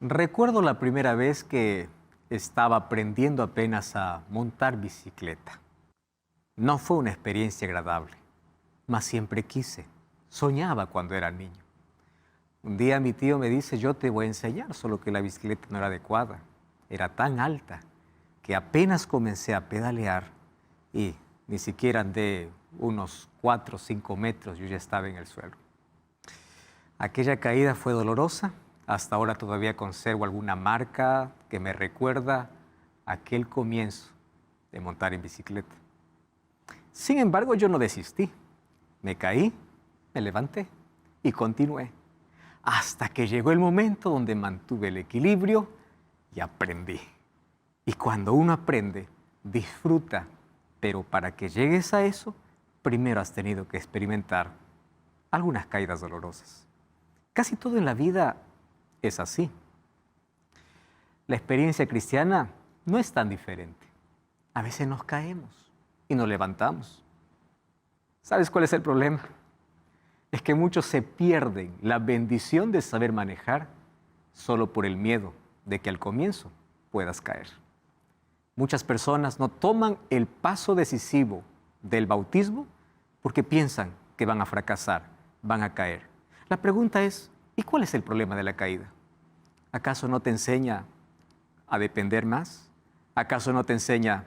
Recuerdo la primera vez que estaba aprendiendo apenas a montar bicicleta. No fue una experiencia agradable, mas siempre quise. Soñaba cuando era niño. Un día mi tío me dice, yo te voy a enseñar, solo que la bicicleta no era adecuada. Era tan alta que apenas comencé a pedalear y ni siquiera andé unos 4 o 5 metros, yo ya estaba en el suelo. Aquella caída fue dolorosa. Hasta ahora todavía conservo alguna marca que me recuerda aquel comienzo de montar en bicicleta. Sin embargo, yo no desistí. Me caí, me levanté y continué. Hasta que llegó el momento donde mantuve el equilibrio y aprendí. Y cuando uno aprende, disfruta. Pero para que llegues a eso, primero has tenido que experimentar algunas caídas dolorosas. Casi todo en la vida es así. La experiencia cristiana no es tan diferente. A veces nos caemos y nos levantamos. ¿Sabes cuál es el problema? Es que muchos se pierden la bendición de saber manejar solo por el miedo de que al comienzo puedas caer. Muchas personas no toman el paso decisivo del bautismo porque piensan que van a fracasar, van a caer. La pregunta es, ¿y cuál es el problema de la caída? ¿Acaso no te enseña a depender más? ¿Acaso no te enseña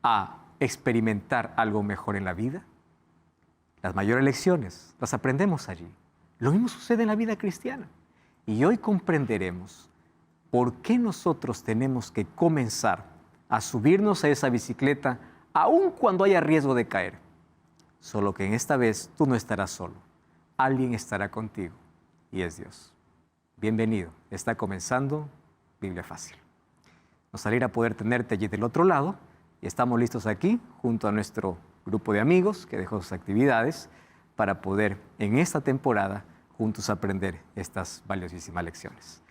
a experimentar algo mejor en la vida? Las mayores lecciones las aprendemos allí. Lo mismo sucede en la vida cristiana. Y hoy comprenderemos por qué nosotros tenemos que comenzar a subirnos a esa bicicleta aun cuando haya riesgo de caer. Solo que en esta vez tú no estarás solo. Alguien estará contigo y es Dios. Bienvenido, está comenzando Biblia Fácil. Nos alegra poder tenerte allí del otro lado y estamos listos aquí junto a nuestro grupo de amigos que dejó sus actividades para poder en esta temporada juntos aprender estas valiosísimas lecciones.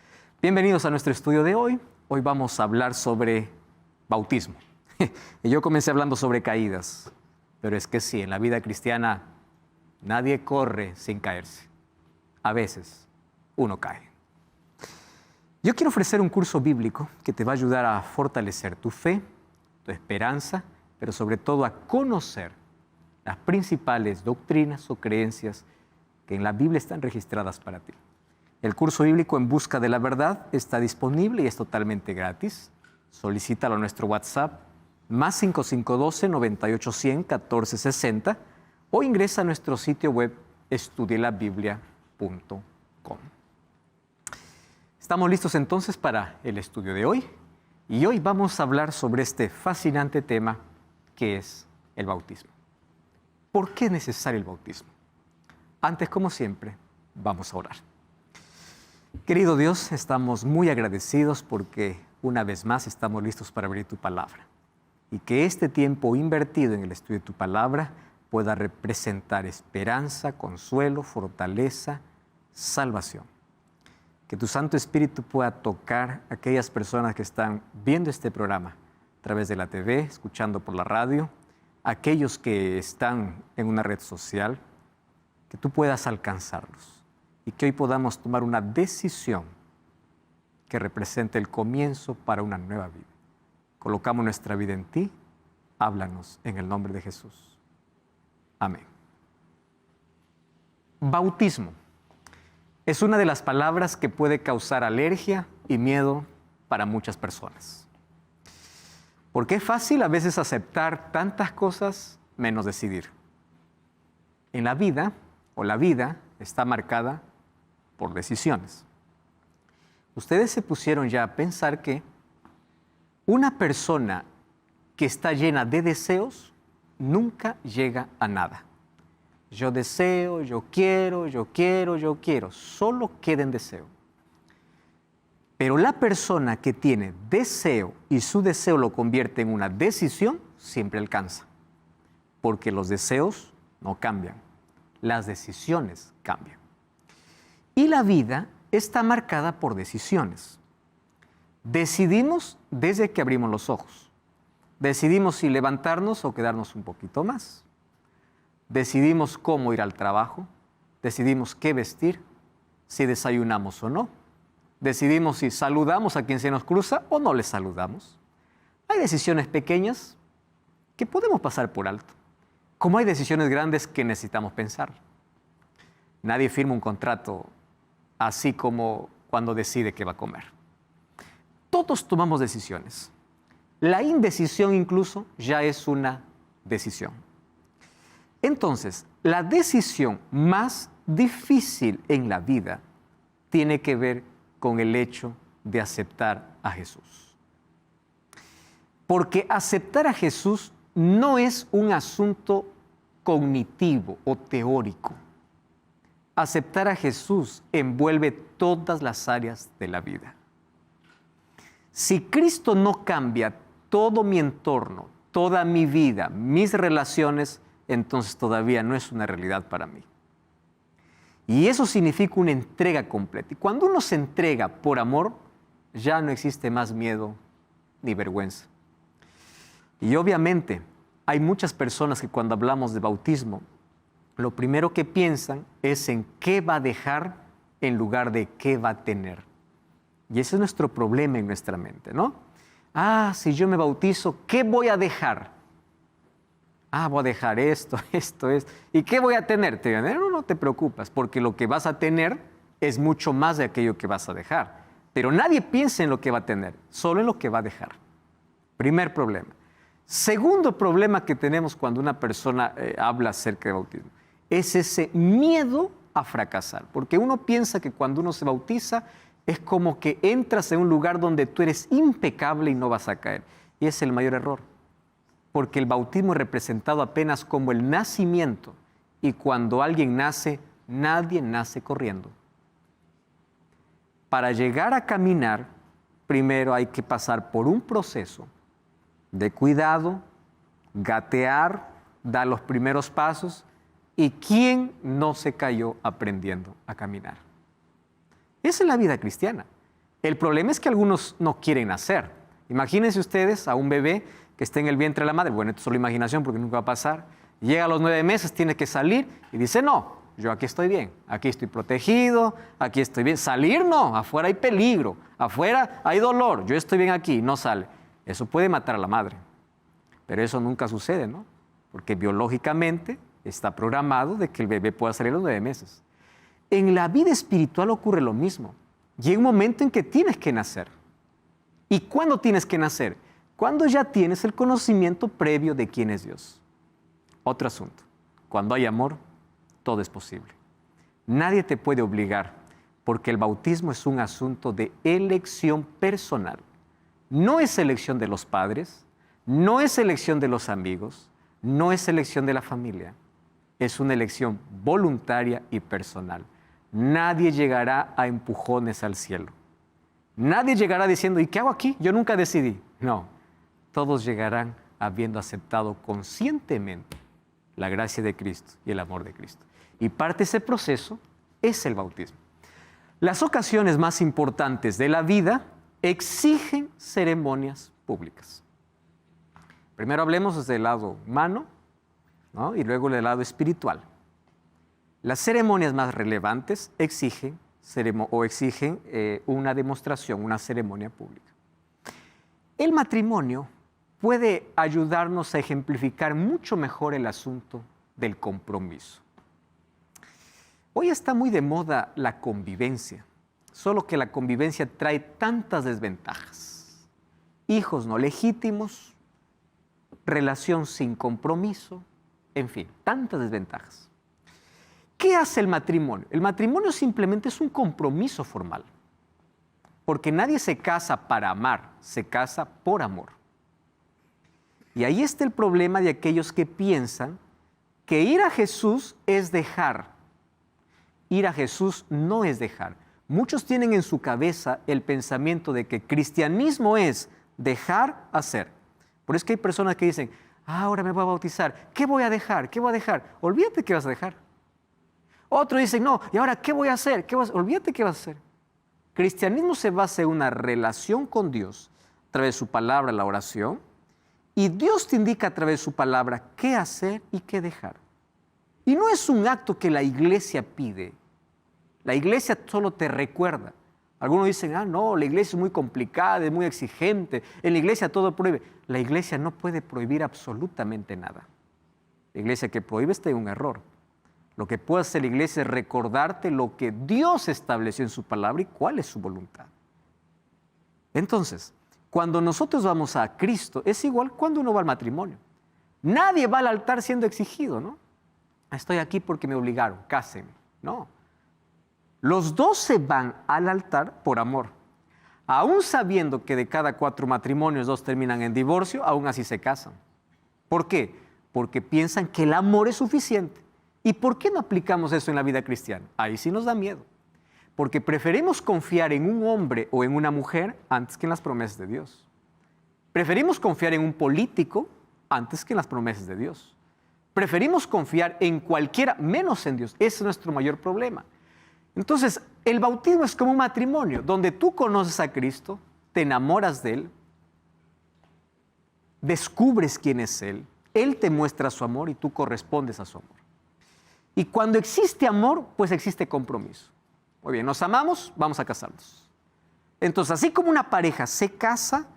Bienvenidos a nuestro estudio de hoy. Hoy vamos a hablar sobre bautismo. Y yo comencé hablando sobre caídas, pero es que sí, en la vida cristiana nadie corre sin caerse. A veces uno cae. Yo quiero ofrecer un curso bíblico que te va a ayudar a fortalecer tu fe, tu esperanza, pero sobre todo a conocer las principales doctrinas o creencias que en la Biblia están registradas para ti. El curso bíblico En Busca de la Verdad está disponible y es totalmente gratis. Solicítalo a nuestro WhatsApp, más 5512-9810-1460 o ingresa a nuestro sitio web estudielabiblia.com. Estamos listos entonces para el estudio de hoy y hoy vamos a hablar sobre este fascinante tema que es el bautismo. ¿Por qué es necesario el bautismo? Antes, como siempre, vamos a orar. Querido Dios, estamos muy agradecidos porque una vez más estamos listos para abrir tu palabra y que este tiempo invertido en el estudio de tu palabra pueda representar esperanza, consuelo, fortaleza, salvación. Que tu Santo Espíritu pueda tocar a aquellas personas que están viendo este programa a través de la TV, escuchando por la radio, aquellos que están en una red social, que tú puedas alcanzarlos y que hoy podamos tomar una decisión que represente el comienzo para una nueva vida. Colocamos nuestra vida en ti, háblanos en el nombre de Jesús. Amén. Bautismo es una de las palabras que puede causar alergia y miedo para muchas personas. Porque es fácil a veces aceptar tantas cosas menos decidir. En la vida, la vida está marcada por decisiones. Ustedes se pusieron ya a pensar que una persona que está llena de deseos nunca llega a nada. Yo deseo, yo quiero, solo queda en deseo. Pero la persona que tiene deseo y su deseo lo convierte en una decisión, siempre alcanza. Porque los deseos no cambian, las decisiones cambian. Y la vida está marcada por decisiones. Decidimos desde que abrimos los ojos. Decidimos si levantarnos o quedarnos un poquito más. Decidimos cómo ir al trabajo, decidimos qué vestir, si desayunamos o no. Decidimos si saludamos a quien se nos cruza o no le saludamos. Hay decisiones pequeñas que podemos pasar por alto, como hay decisiones grandes que necesitamos pensar. Nadie firma un contrato así como cuando decide qué va a comer. Todos tomamos decisiones. La indecisión incluso ya es una decisión. Entonces, la decisión más difícil en la vida tiene que ver con el hecho de aceptar a Jesús. Porque aceptar a Jesús no es un asunto cognitivo o teórico. Aceptar a Jesús envuelve todas las áreas de la vida. Si Cristo no cambia todo mi entorno, toda mi vida, mis relaciones, entonces todavía no es una realidad para mí. Y eso significa una entrega completa. Y cuando uno se entrega por amor, ya no existe más miedo ni vergüenza. Y obviamente hay muchas personas que cuando hablamos de bautismo, lo primero que piensan es en qué va a dejar en lugar de qué va a tener. Y ese es nuestro problema en nuestra mente, ¿no? Si yo me bautizo, ¿qué voy a dejar? Voy a dejar esto. ¿Y qué voy a tener? No te preocupes, porque lo que vas a tener es mucho más de aquello que vas a dejar. Pero nadie piensa en lo que va a tener, solo en lo que va a dejar. Primer problema. Segundo problema que tenemos cuando una persona habla acerca de bautismo es ese miedo a fracasar. Porque uno piensa que cuando uno se bautiza es como que entras en un lugar donde tú eres impecable y no vas a caer. Y es el mayor error. Porque el bautismo es representado apenas como el nacimiento. Y cuando alguien nace, nadie nace corriendo. Para llegar a caminar, primero hay que pasar por un proceso de cuidado, gatear, dar los primeros pasos. ¿Y quién no se cayó aprendiendo a caminar? Esa es la vida cristiana. El problema es que algunos no quieren nacer. Imagínense ustedes a un bebé que está en el vientre de la madre. Bueno, esto es solo imaginación porque nunca va a pasar. Llega a los 9 meses, tiene que salir y dice, no, yo aquí estoy bien, aquí estoy protegido, aquí estoy bien. Salir no, afuera hay peligro, afuera hay dolor, yo estoy bien aquí, no sale. Eso puede matar a la madre, pero eso nunca sucede, ¿no? Porque biológicamente está programado de que el bebé pueda salir a los 9 meses. En la vida espiritual ocurre lo mismo. Llega un momento en que tienes que nacer. ¿Y cuándo tienes que nacer? Cuando ya tienes el conocimiento previo de quién es Dios. Otro asunto. Cuando hay amor, todo es posible. Nadie te puede obligar, porque el bautismo es un asunto de elección personal. No es elección de los padres, no es elección de los amigos, no es elección de la familia. Es una elección voluntaria y personal. Nadie llegará a empujones al cielo. Nadie llegará diciendo, ¿y qué hago aquí? Yo nunca decidí. No, todos llegarán habiendo aceptado conscientemente la gracia de Cristo y el amor de Cristo. Y parte de ese proceso es el bautismo. Las ocasiones más importantes de la vida exigen ceremonias públicas. Primero hablemos desde el lado humano, ¿no? Y luego del lado espiritual. Las ceremonias más relevantes exigen una demostración, una ceremonia pública. El matrimonio puede ayudarnos a ejemplificar mucho mejor el asunto del compromiso. Hoy está muy de moda la convivencia, solo que la convivencia trae tantas desventajas. Hijos no legítimos, relación sin compromiso, en fin, tantas desventajas. ¿Qué hace el matrimonio? El matrimonio simplemente es un compromiso formal, porque nadie se casa para amar, se casa por amor. Y ahí está el problema de aquellos que piensan que ir a Jesús es dejar. Ir a Jesús no es dejar. Muchos tienen en su cabeza el pensamiento de que cristianismo es dejar hacer. Por eso que hay personas que dicen, ahora me voy a bautizar, ¿qué voy a dejar? ¿Qué voy a dejar? Olvídate qué vas a dejar. Otros dicen, no, ¿y ahora qué voy a hacer? Olvídate qué vas a hacer. Cristianismo se basa en una relación con Dios a través de su palabra, la oración, y Dios te indica a través de su palabra qué hacer y qué dejar. Y no es un acto que la iglesia pide. La iglesia solo te recuerda. Algunos dicen, no, la iglesia es muy complicada, es muy exigente, en la iglesia todo prohíbe. La iglesia no puede prohibir absolutamente nada. La iglesia que prohíbe está en un error. Lo que puede hacer la iglesia es recordarte lo que Dios estableció en su palabra y cuál es su voluntad. Entonces, cuando nosotros vamos a Cristo, es igual cuando uno va al matrimonio. Nadie va al altar siendo exigido, ¿no? Estoy aquí porque me obligaron, cásenme. No. Los dos se van al altar por amor. Aún sabiendo que de cada 4 matrimonios 2 terminan en divorcio, aún así se casan. ¿Por qué? Porque piensan que el amor es suficiente. ¿Y por qué no aplicamos eso en la vida cristiana? Ahí sí nos da miedo. Porque preferimos confiar en un hombre o en una mujer antes que en las promesas de Dios. Preferimos confiar en un político antes que en las promesas de Dios. Preferimos confiar en cualquiera menos en Dios. Ese es nuestro mayor problema. Entonces, el bautismo es como un matrimonio, donde tú conoces a Cristo, te enamoras de Él, descubres quién es Él te muestra su amor y tú correspondes a su amor. Y cuando existe amor, pues existe compromiso. Muy bien, nos amamos, vamos a casarnos. Entonces, así como una pareja se casa,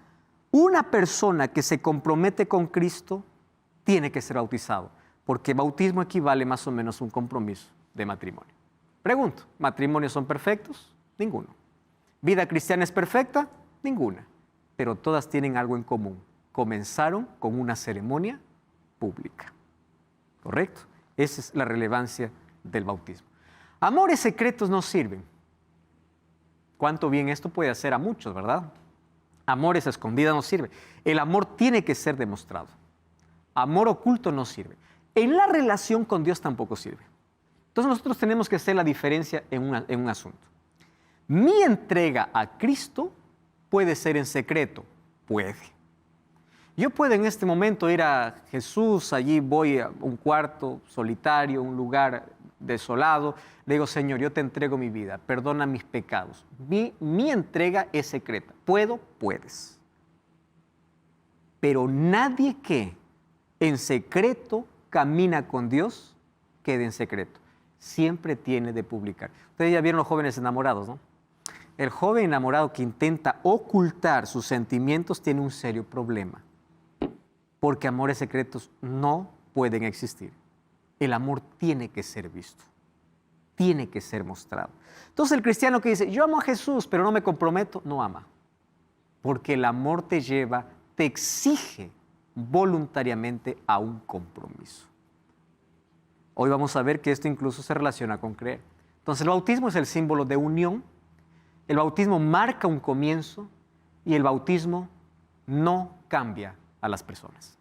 una persona que se compromete con Cristo tiene que ser bautizado, porque bautismo equivale más o menos a un compromiso de matrimonio. Pregunto, ¿matrimonios son perfectos? Ninguno. ¿Vida cristiana es perfecta? Ninguna. Pero todas tienen algo en común. Comenzaron con una ceremonia pública. ¿Correcto? Esa es la relevancia del bautismo. Amores secretos no sirven. ¿Cuánto bien esto puede hacer a muchos, verdad? Amores escondidas no sirve. El amor tiene que ser demostrado. Amor oculto no sirve. En la relación con Dios tampoco sirve. Entonces nosotros tenemos que hacer la diferencia en un asunto. Mi entrega a Cristo puede ser en secreto. Puede. Yo puedo en este momento ir a Jesús, allí voy a un cuarto solitario, un lugar desolado, le digo, Señor, yo te entrego mi vida, perdona mis pecados. Mi entrega es secreta. ¿Puedo? Puedes. Pero nadie que en secreto camina con Dios quede en secreto. Siempre tiene de publicar. Ustedes ya vieron los jóvenes enamorados, ¿no? El joven enamorado que intenta ocultar sus sentimientos tiene un serio problema. Porque amores secretos no pueden existir. El amor tiene que ser visto. Tiene que ser mostrado. Entonces el cristiano que dice, yo amo a Jesús, pero no me comprometo, no ama. Porque el amor te lleva, te exige voluntariamente a un compromiso. Hoy vamos a ver que esto incluso se relaciona con creer. Entonces el bautismo es el símbolo de unión. El bautismo marca un comienzo y el bautismo no cambia a las personas.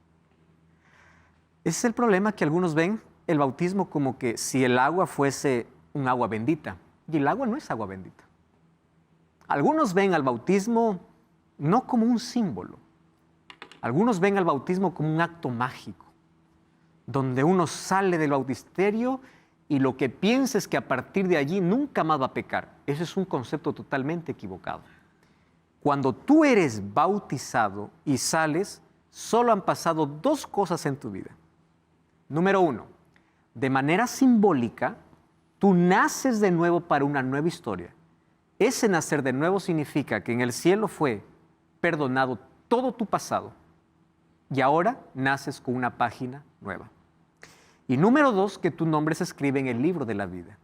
Ese es el problema, que algunos ven el bautismo como que si el agua fuese un agua bendita. Y el agua no es agua bendita. Algunos ven al bautismo no como un símbolo. Algunos ven al bautismo como un acto mágico, donde uno sale del bautisterio y lo que piensa es que a partir de allí nunca más va a pecar. Ese es un concepto totalmente equivocado. Cuando tú eres bautizado y sales, solo han pasado 2 cosas en tu vida. Número 1, de manera simbólica, tú naces de nuevo para una nueva historia. Ese nacer de nuevo significa que en el cielo fue perdonado todo tu pasado y ahora naces con una página nueva. Y número 2, que tu nombre se escribe en el libro de la vida.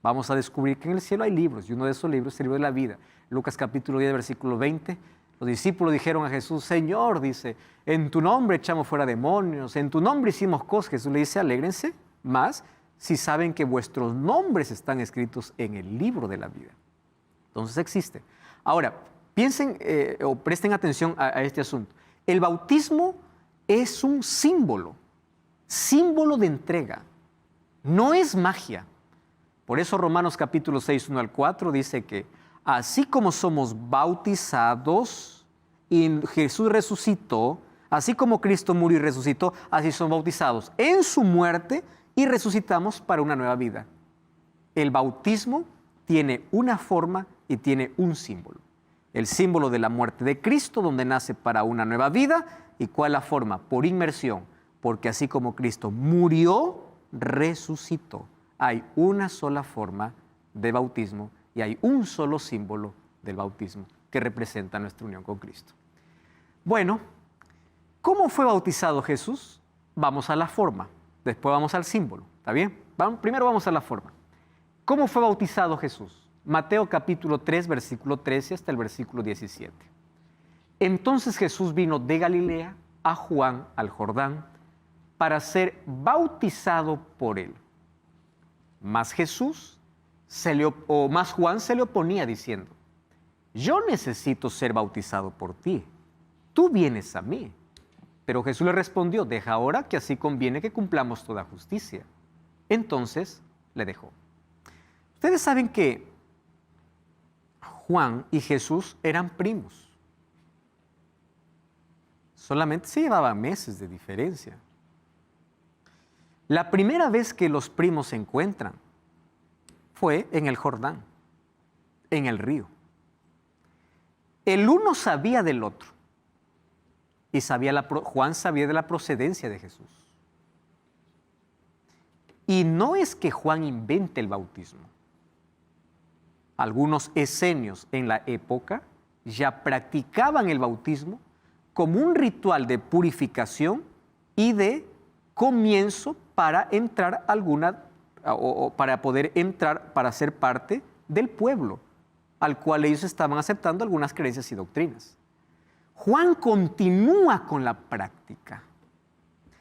Vamos a descubrir que en el cielo hay libros, y uno de esos libros es el libro de la vida. Lucas capítulo 10, versículo 20, los discípulos dijeron a Jesús, Señor, dice, en tu nombre echamos fuera demonios, en tu nombre hicimos cosas. Jesús le dice, alégrense más si saben que vuestros nombres están escritos en el libro de la vida. Entonces existe. Ahora, piensen o presten atención a este asunto. El bautismo es un símbolo de entrega, no es magia. Por eso Romanos capítulo 6, 1 al 4 dice que así como somos bautizados y Jesús resucitó, así como Cristo murió y resucitó, así somos bautizados en su muerte y resucitamos para una nueva vida. El bautismo tiene una forma y tiene un símbolo. El símbolo de la muerte de Cristo, donde nace para una nueva vida. ¿Y cuál es la forma? Por inmersión, porque así como Cristo murió, resucitó. Hay una sola forma de bautismo y hay un solo símbolo del bautismo que representa nuestra unión con Cristo. Bueno, ¿cómo fue bautizado Jesús? Vamos a la forma, después vamos al símbolo, ¿está bien? Primero vamos a la forma. ¿Cómo fue bautizado Jesús? Mateo capítulo 3, versículo 13 hasta el versículo 17. Entonces Jesús vino de Galilea a Juan al Jordán para ser bautizado por él. Mas Juan se le oponía diciendo: yo necesito ser bautizado por ti, tú vienes a mí. Pero Jesús le respondió: deja ahora, que así conviene que cumplamos toda justicia. Entonces le dejó. Ustedes saben que Juan y Jesús eran primos. Solamente se llevaban meses de diferencia. La primera vez que los primos se encuentran fue en el Jordán, en el río. El uno sabía del otro y Juan sabía de la procedencia de Jesús. Y no es que Juan invente el bautismo. Algunos esenios en la época ya practicaban el bautismo como un ritual de purificación y de comienzo para entrar para poder entrar, para ser parte del pueblo al cual ellos estaban aceptando algunas creencias y doctrinas. Juan continúa con la práctica.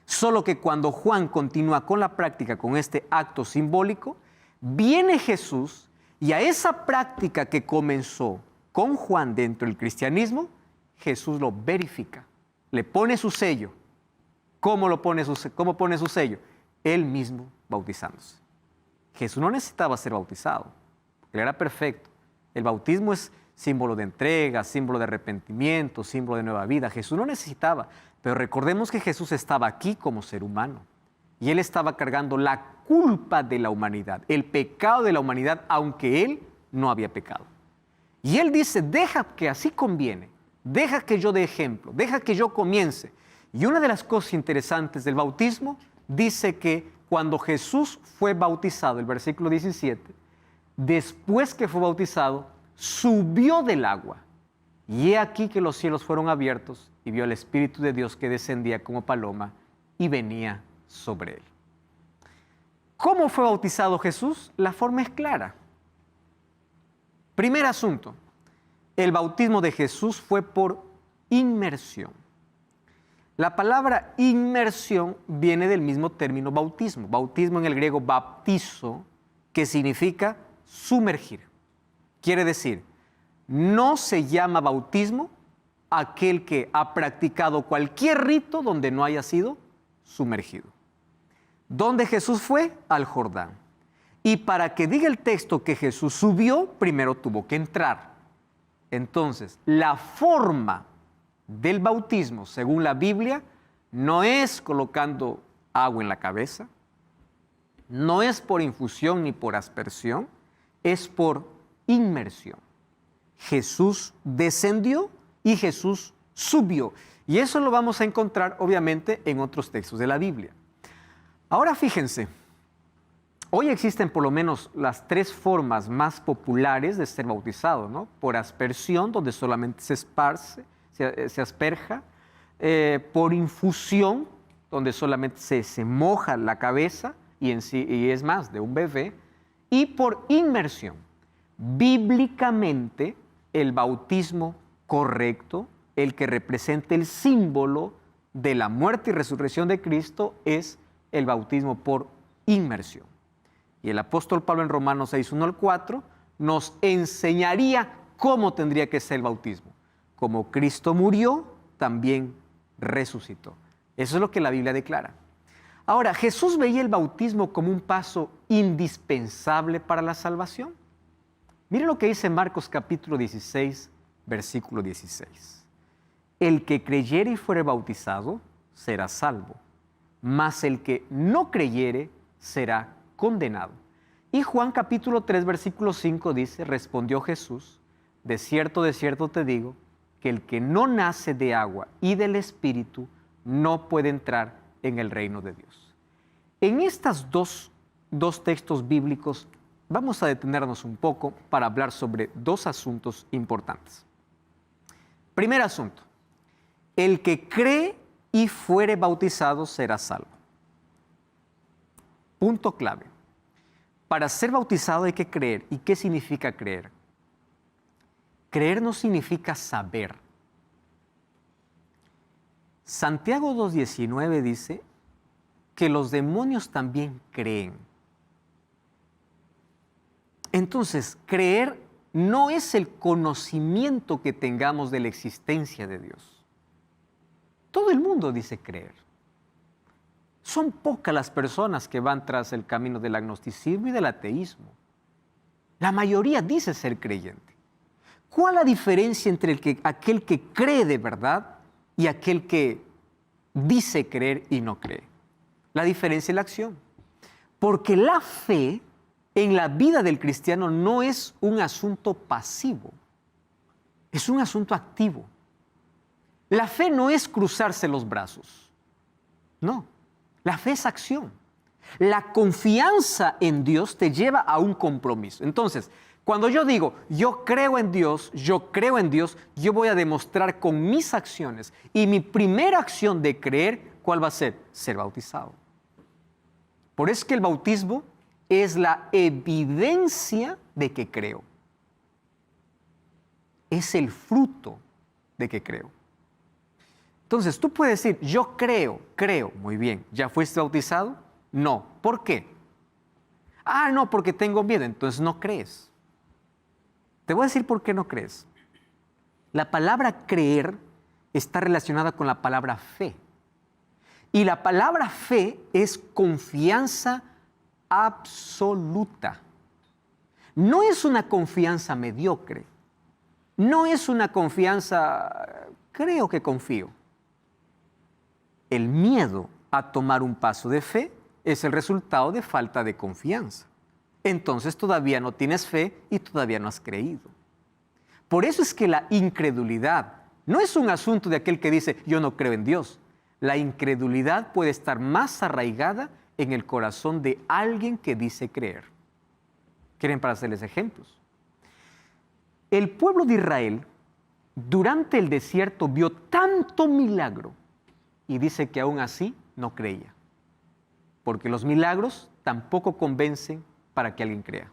Solo que cuando Juan continúa con la práctica, con este acto simbólico, viene Jesús y a esa práctica que comenzó con Juan dentro del cristianismo, Jesús lo verifica, le pone su sello. ¿Cómo pone su sello? Él mismo bautizándose. Jesús no necesitaba ser bautizado, él era perfecto. El bautismo es símbolo de entrega, símbolo de arrepentimiento, símbolo de nueva vida. Jesús no necesitaba, pero recordemos que Jesús estaba aquí como ser humano y él estaba cargando la culpa de la humanidad, el pecado de la humanidad, aunque él no había pecado. Y él dice: deja que así conviene, deja que yo dé ejemplo, deja que yo comience. Y una de las cosas interesantes del bautismo dice que cuando Jesús fue bautizado, el versículo 17, después que fue bautizado, subió del agua. Y he aquí que los cielos fueron abiertos y vio al Espíritu de Dios que descendía como paloma y venía sobre él. ¿Cómo fue bautizado Jesús? La forma es clara. Primer asunto, el bautismo de Jesús fue por inmersión. La palabra inmersión viene del mismo término bautismo. Bautismo en el griego baptizo, que significa sumergir. Quiere decir, no se llama bautismo aquel que ha practicado cualquier rito donde no haya sido sumergido. ¿Dónde Jesús fue? Al Jordán. Y para que diga el texto que Jesús subió, primero tuvo que entrar. Entonces, la forma del bautismo, según la Biblia, no es colocando agua en la cabeza, no es por infusión ni por aspersión, es por inmersión. Jesús descendió y Jesús subió. Y eso lo vamos a encontrar, obviamente, en otros textos de la Biblia. Ahora fíjense, hoy existen por lo menos las tres formas más populares de ser bautizado, ¿no? Por aspersión, donde solamente se esparce, se asperja, por infusión, donde solamente se moja la cabeza y es más, de un bebé, y por inmersión. Bíblicamente, el bautismo correcto, el que representa el símbolo de la muerte y resurrección de Cristo, es el bautismo por inmersión. Y el apóstol Pablo en Romanos 6, 1 al 4 nos enseñaría cómo tendría que ser el bautismo. Como Cristo murió, también resucitó. Eso es lo que la Biblia declara. Ahora, ¿Jesús veía el bautismo como un paso indispensable para la salvación? Mire lo que dice Marcos capítulo 16, versículo 16. El que creyere y fuere bautizado será salvo, mas el que no creyere será condenado. Y Juan capítulo 3, versículo 5 dice: respondió Jesús: de cierto te digo, que el que no nace de agua y del Espíritu no puede entrar en el reino de Dios. En estos dos textos bíblicos vamos a detenernos un poco para hablar sobre dos asuntos importantes. Primer asunto, el que cree y fuere bautizado será salvo. Punto clave. Para ser bautizado hay que creer. ¿Y qué significa creer? Creer no significa saber. Santiago 2:19 dice que los demonios también creen. Entonces, creer no es el conocimiento que tengamos de la existencia de Dios. Todo el mundo dice creer. Son pocas las personas que van tras el camino del agnosticismo y del ateísmo. La mayoría dice ser creyente. ¿Cuál es la diferencia entre aquel que cree de verdad y aquel que dice creer y no cree? La diferencia es la acción. Porque la fe en la vida del cristiano no es un asunto pasivo, es un asunto activo. La fe no es cruzarse los brazos, no. La fe es acción. La confianza en Dios te lleva a un compromiso. Entonces, cuando yo digo, yo creo en Dios, yo voy a demostrar con mis acciones. Y mi primera acción de creer, ¿cuál va a ser? Ser bautizado. Por eso es que el bautismo es la evidencia de que creo. Es el fruto de que creo. Entonces, tú puedes decir, yo creo. Muy bien. ¿Ya fuiste bautizado? No. ¿Por qué? No, porque tengo miedo. Entonces no crees. Te voy a decir por qué no crees. La palabra creer está relacionada con la palabra fe. Y la palabra fe es confianza absoluta. No es una confianza mediocre. No es una confianza, creo que confío. El miedo a tomar un paso de fe es el resultado de falta de confianza. Entonces todavía no tienes fe y todavía no has creído. Por eso es que la incredulidad no es un asunto de aquel que dice, yo no creo en Dios. La incredulidad puede estar más arraigada en el corazón de alguien que dice creer. ¿Quieren para hacerles ejemplos? El pueblo de Israel durante el desierto vio tanto milagro y dice que aún así no creía. Porque los milagros tampoco convencen para que alguien crea.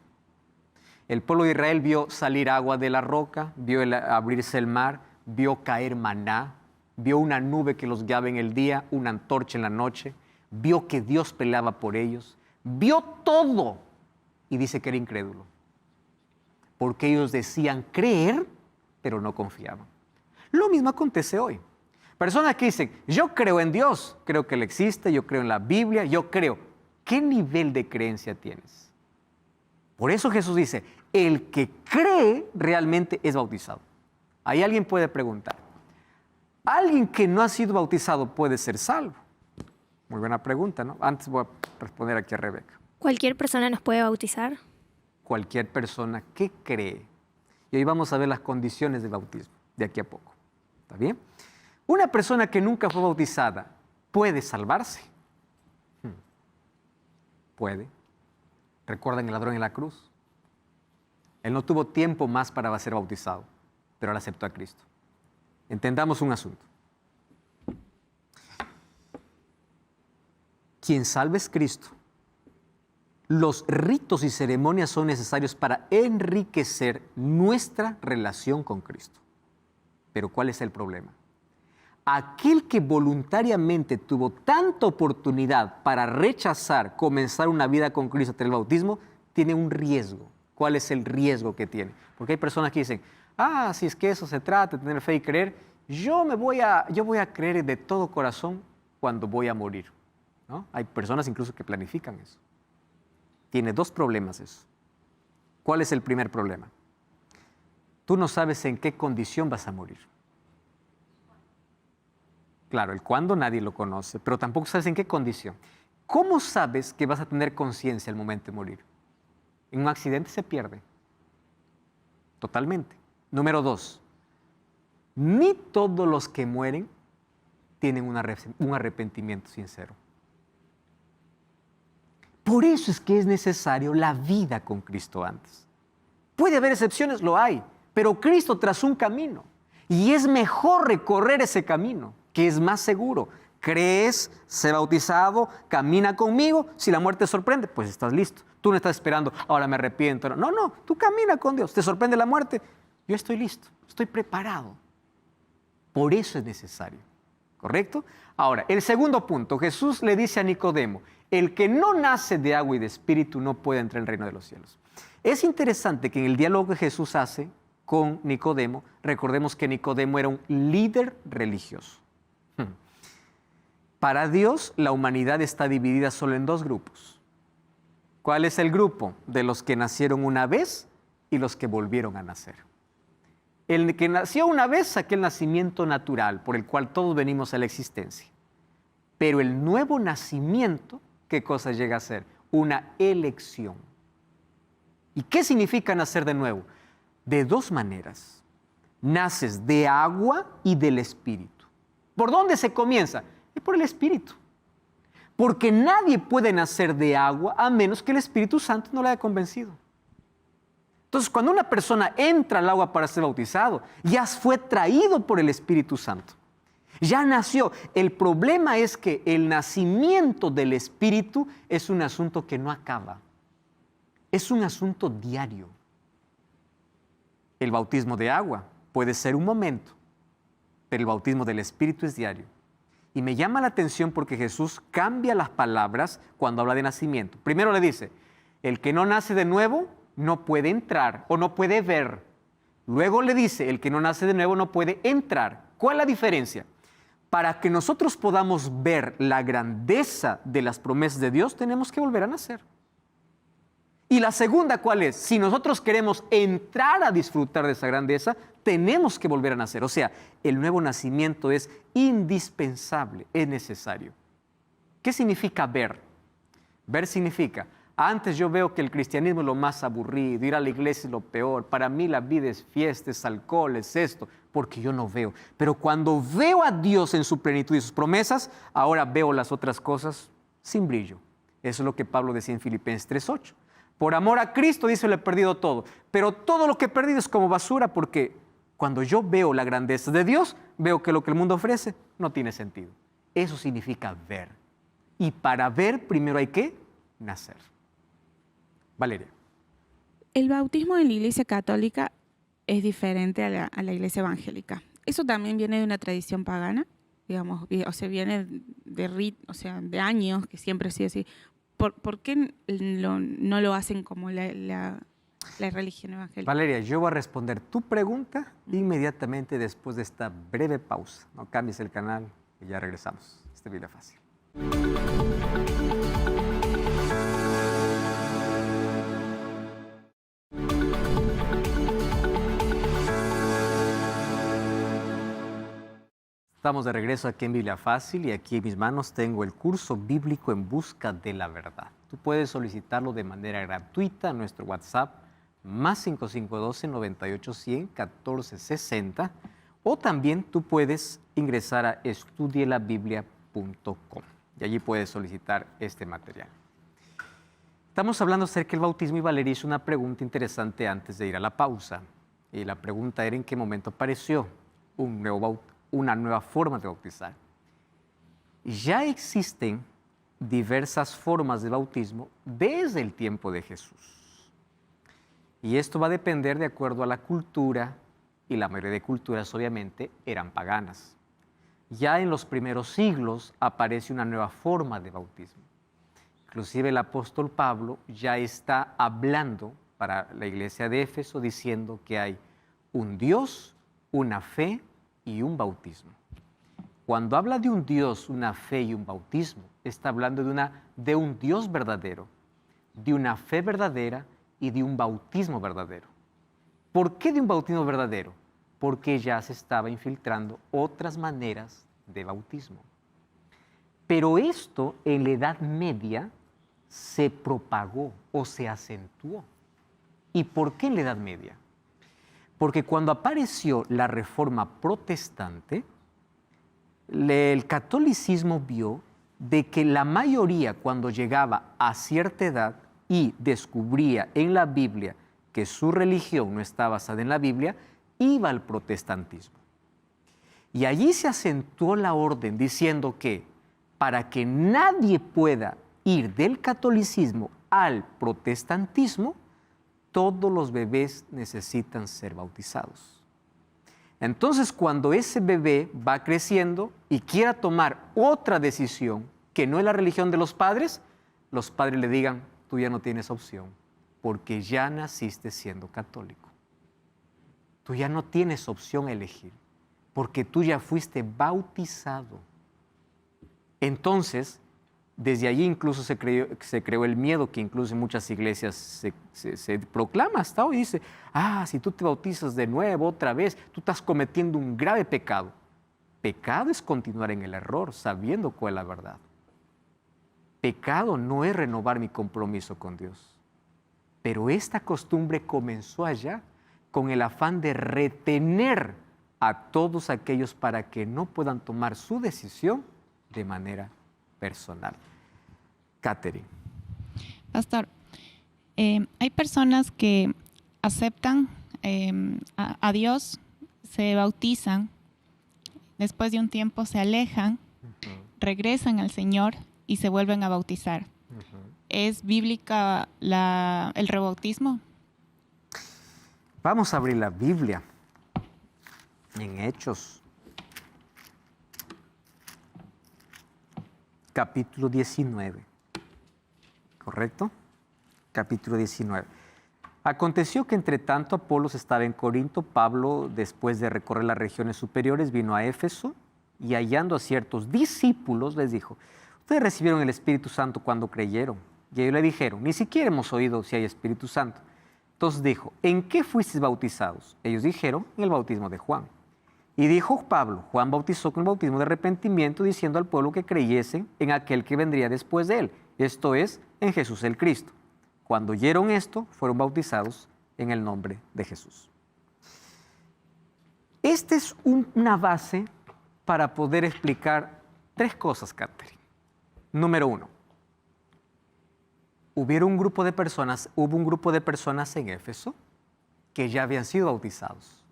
El pueblo de Israel vio salir agua de la roca, vio abrirse el mar, vio caer maná, vio una nube que los guiaba en el día, una antorcha en la noche, vio que Dios peleaba por ellos, vio todo y dice que era incrédulo. Porque ellos decían creer, pero no confiaban. Lo mismo acontece hoy. Personas que dicen, yo creo en Dios, creo que Él existe, yo creo en la Biblia, yo creo. ¿Qué nivel de creencia tienes? Por eso Jesús dice, el que cree realmente es bautizado. Ahí alguien puede preguntar, ¿alguien que no ha sido bautizado puede ser salvo? Muy buena pregunta, ¿no? Antes voy a responder aquí a Rebeca. ¿Cualquier persona nos puede bautizar? Cualquier persona que cree. Y hoy vamos a ver las condiciones del bautismo, de aquí a poco. ¿Está bien? Una persona que nunca fue bautizada, ¿puede salvarse? Puede. ¿Recuerdan el ladrón en la cruz? Él no tuvo tiempo más para ser bautizado, pero él aceptó a Cristo. Entendamos un asunto. Quien salva es Cristo. Los ritos y ceremonias son necesarios para enriquecer nuestra relación con Cristo. Pero ¿cuál es el problema? Aquel que voluntariamente tuvo tanta oportunidad para rechazar comenzar una vida con Cristo tras el bautismo, tiene un riesgo. ¿Cuál es el riesgo que tiene? Porque hay personas que dicen, si es que eso se trata de tener fe y creer, yo voy a creer de todo corazón cuando voy a morir, ¿no? Hay personas incluso que planifican eso. Tiene dos problemas eso. ¿Cuál es el primer problema? Tú no sabes en qué condición vas a morir. Claro, el cuándo nadie lo conoce, pero tampoco sabes en qué condición. ¿Cómo sabes que vas a tener conciencia al momento de morir? En un accidente se pierde. Totalmente. Número 2. Ni todos los que mueren tienen un arrepentimiento sincero. Por eso es que es necesario la vida con Cristo antes. Puede haber excepciones, lo hay, pero Cristo trazó un camino y es mejor recorrer ese camino, que es más seguro. Crees, sé bautizado, camina conmigo, si la muerte te sorprende, pues estás listo. Tú no estás esperando, ahora me arrepiento. No, tú camina con Dios. ¿Te sorprende la muerte? Yo estoy listo, estoy preparado. Por eso es necesario, ¿correcto? Ahora, el segundo punto, Jesús le dice a Nicodemo, el que no nace de agua y de espíritu no puede entrar en el reino de los cielos. Es interesante que en el diálogo que Jesús hace con Nicodemo, recordemos que Nicodemo era un líder religioso. Para Dios, la humanidad está dividida solo en dos grupos. ¿Cuál es el grupo? De los que nacieron una vez y los que volvieron a nacer. El que nació una vez, aquel nacimiento natural por el cual todos venimos a la existencia. Pero el nuevo nacimiento, ¿qué cosa llega a ser? Una elección. ¿Y qué significa nacer de nuevo? De dos maneras. Naces de agua y del Espíritu. ¿Por dónde se comienza? Es por el Espíritu. Porque nadie puede nacer de agua a menos que el Espíritu Santo no le haya convencido. Entonces, cuando una persona entra al agua para ser bautizado, ya fue traído por el Espíritu Santo. Ya nació. El problema es que el nacimiento del Espíritu es un asunto que no acaba. Es un asunto diario. El bautismo de agua puede ser un momento, pero el bautismo del Espíritu es diario. Y me llama la atención porque Jesús cambia las palabras cuando habla de nacimiento. Primero le dice, el que no nace de nuevo no puede entrar o no puede ver. Luego le dice, el que no nace de nuevo no puede entrar. ¿Cuál es la diferencia? Para que nosotros podamos ver la grandeza de las promesas de Dios, tenemos que volver a nacer. Y la segunda, ¿cuál es? Si nosotros queremos entrar a disfrutar de esa grandeza, tenemos que volver a nacer. O sea, el nuevo nacimiento es indispensable, es necesario. ¿Qué significa ver? Ver significa, antes yo veo que el cristianismo es lo más aburrido, ir a la iglesia es lo peor, para mí la vida es fiesta, es alcohol, es esto, porque yo no veo. Pero cuando veo a Dios en su plenitud y sus promesas, ahora veo las otras cosas sin brillo. Eso es lo que Pablo decía en Filipenses 3:8. Por amor a Cristo, dice, lo he perdido todo. Pero todo lo que he perdido es como basura porque cuando yo veo la grandeza de Dios, veo que lo que el mundo ofrece no tiene sentido. Eso significa ver. Y para ver, primero hay que nacer. Valeria. El bautismo en la Iglesia Católica es diferente a la Iglesia Evangélica. Eso también viene de una tradición pagana, digamos, o sea, viene de años, que siempre ha sido así. ¿Por qué no lo hacen como la religión evangélica? Valeria, yo voy a responder tu pregunta inmediatamente después de esta breve pausa. No cambies el canal y ya regresamos. Biblia Fácil. Estamos de regreso aquí en Biblia Fácil y aquí en mis manos tengo el curso bíblico en busca de la verdad. Tú puedes solicitarlo de manera gratuita a nuestro WhatsApp más 5512-98-100-1460 o también tú puedes ingresar a estudielabiblia.com y allí puedes solicitar este material. Estamos hablando acerca del bautismo y Valeria hizo una pregunta interesante antes de ir a la pausa. Y la pregunta era en qué momento apareció una nueva forma de bautizar. Ya existen diversas formas de bautismo desde el tiempo de Jesús. Y esto va a depender de acuerdo a la cultura, y la mayoría de culturas obviamente eran paganas. Ya en los primeros siglos aparece una nueva forma de bautismo. Inclusive el apóstol Pablo ya está hablando para la iglesia de Éfeso diciendo que hay un Dios, una fe y un bautismo. Cuando habla de un Dios, una fe y un bautismo, está hablando de un Dios verdadero, de una fe verdadera y de un bautismo verdadero. ¿Por qué de un bautismo verdadero? Porque ya se estaba infiltrando otras maneras de bautismo. Pero esto en la Edad Media se propagó o se acentuó. ¿Y por qué en la Edad Media? Porque cuando apareció la Reforma Protestante, el catolicismo vio de que la mayoría, cuando llegaba a cierta edad y descubría en la Biblia que su religión no está basada en la Biblia, iba al protestantismo. Y allí se acentuó la orden diciendo que para que nadie pueda ir del catolicismo al protestantismo, todos los bebés necesitan ser bautizados. Entonces, cuando ese bebé va creciendo y quiera tomar otra decisión que no es la religión de los padres le digan, tú ya no tienes opción, porque ya naciste siendo católico. Tú ya no tienes opción a elegir, porque tú ya fuiste bautizado. Entonces, desde allí incluso se creó el miedo que incluso en muchas iglesias se proclama hasta hoy. Dice, si tú te bautizas de nuevo, otra vez, tú estás cometiendo un grave pecado. Pecado es continuar en el error, sabiendo cuál es la verdad. Pecado no es renovar mi compromiso con Dios. Pero esta costumbre comenzó allá con el afán de retener a todos aquellos para que no puedan tomar su decisión de manera personal. Catherine. Pastor, hay personas que aceptan a Dios, se bautizan, después de un tiempo se alejan, regresan al Señor y se vuelven a bautizar. ¿Es bíblica el rebautismo? Vamos a abrir la Biblia en Hechos, capítulo 19. ¿Correcto? Capítulo 19. Aconteció que entre tanto Apolos estaba en Corinto, Pablo, después de recorrer las regiones superiores, vino a Éfeso y hallando a ciertos discípulos les dijo, ustedes recibieron el Espíritu Santo cuando creyeron. Y ellos le dijeron, ni siquiera hemos oído si hay Espíritu Santo. Entonces dijo, ¿en qué fuisteis bautizados? Ellos dijeron, en el bautismo de Juan. Y dijo Pablo, Juan bautizó con el bautismo de arrepentimiento, diciendo al pueblo que creyesen en aquel que vendría después de él, esto es, en Jesús el Cristo. Cuando oyeron esto, fueron bautizados en el nombre de Jesús. Esta es una base para poder explicar tres cosas, Catherine. Número uno, hubo un grupo de personas en Éfeso que ya habían sido bautizados.